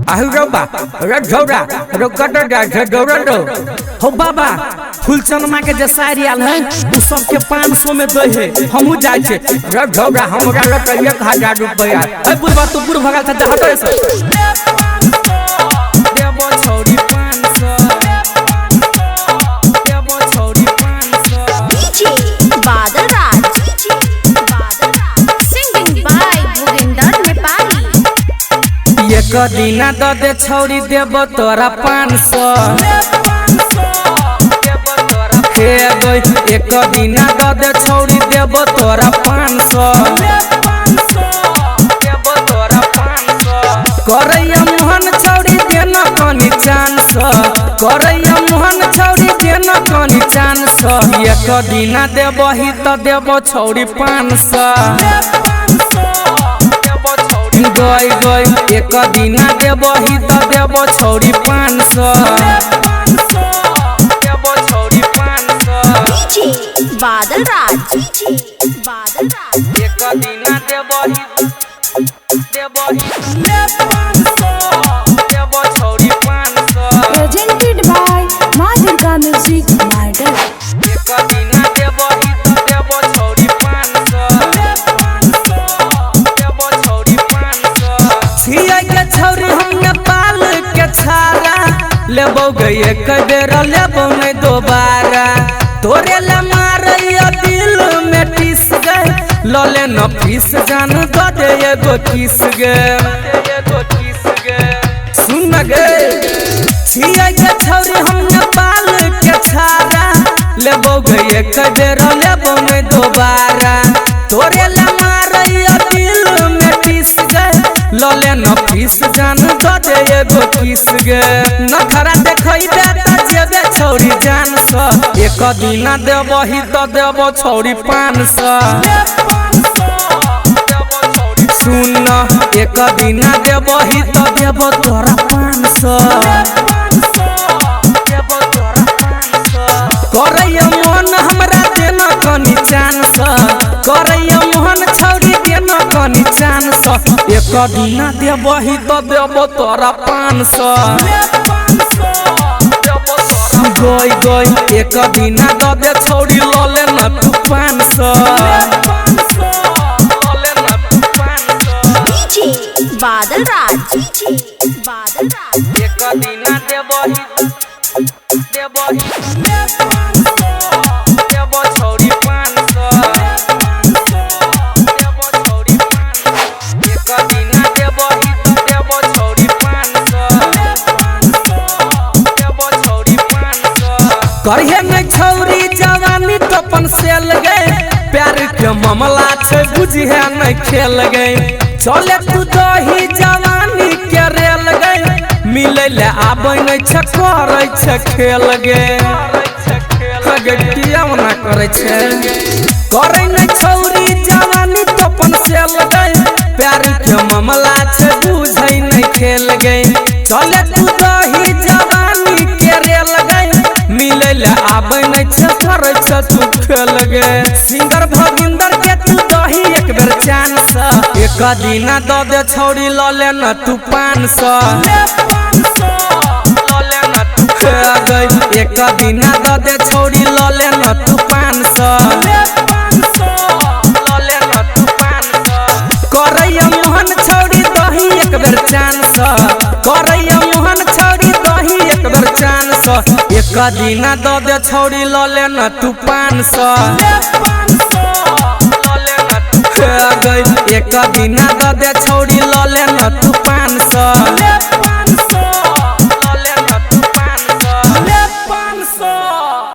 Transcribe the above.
आहुरबा रझौरा रोकट जाए दौड़ो हो बाबा फुलचनमा के जे साड़ी आल है उ सबके 500 में दे है हमहू जाय छे रझौरा हमरा लग 1000 रुपया ए बुढ़वा तू बुढ़ भगाल था हटो ऐसे देबो छोड़ी 500 देबो छोड़ी 500 DJ Badal Raj singing by Bhupendra Nepali एक दिना द दे छोड़ी देबो तोरा 500 हे गई एक दिना द दे छोड़ी देबो तोरा 500 देबो तोरा 500 करैया मोहन छोड़ी देना कनी चांस करैया मोहन छोड़ी देना कनी चांस एक दिना देबो ही त देबो छोड़ी 500 गई गई एक दिना देबो ही त देबो छोड़ी 500 देबो छोड़ी 500 डीजे बादल राज एक दिना देबो ही ले 500 देबो छोड़ी 500 Presented by Ma Durga Music Model. एक दिना देबो ही त देबो छोड़ी 500 देबो छोड़ी 500 छिया के छौरी हम नेपाल के छारा लेबो गई एक बेर लेबो नहीं दोबारा तोरे ले मारैया दिल में टिस गए लले न फीस जान दो दे एगो किस गे सुन गे छिया के छौरी हम नेपाल के छारा लेबो गई एक बेर लेबो नहीं दोबारा तोरे ले मारैया दिल में टिस गए लले न फीस जान दो दे एगो किस गे नखरा देखई दे त जेबे छौरी जान स एक दिना देबो ही त देबो छौरी 500 सुन एक दिना देबो ही त देबो तोरा 500 करैया मोहन हमरा देना कनी चांस करैया मोहन छौरी देना कनी चांस एक दिना देबो ही त देबो तोरा 500 गई गई एक दिना द दे छौरी लले न तू 500 डीजे बादल राज एक दिना देबो ही ले 500 देबो छौरी 500 देबो छौरी 500 एक दिना देबो ही देबो छौरी 500 देबो छौरी 500 कहिए में छौरी जवानी तो अपन सेल गए प्यार के मामला छे बुझिया नहीं खेल गए चले तू दही जवानी के रेल गए मिले ले आबै नहीं छ करे छ खेल गे गटिया ना करे छे करे नहीं छौरी जवानी तो अपन सेल गए प्यार के मामला छे बुझै नहीं खेल गए चले तू दही जवानी के रेल गए मिले ले आबै नहीं छ करे छ तू खेल गे सिंगर भगिंदर के तू दही एक बेर चांस एक दिना द दे छौरी लले न तू 500 लले न तू गई एक दिना द दे छौरी लले न तू 500 लले न तू 500 करैया मोहन छौरी दही एक बेर चांस करैया मोहन छौरी दही एक बेर चांस एक दिना द दे छौरी लले न तू 500 गई एक दिना द दे छौरी लले न तू 500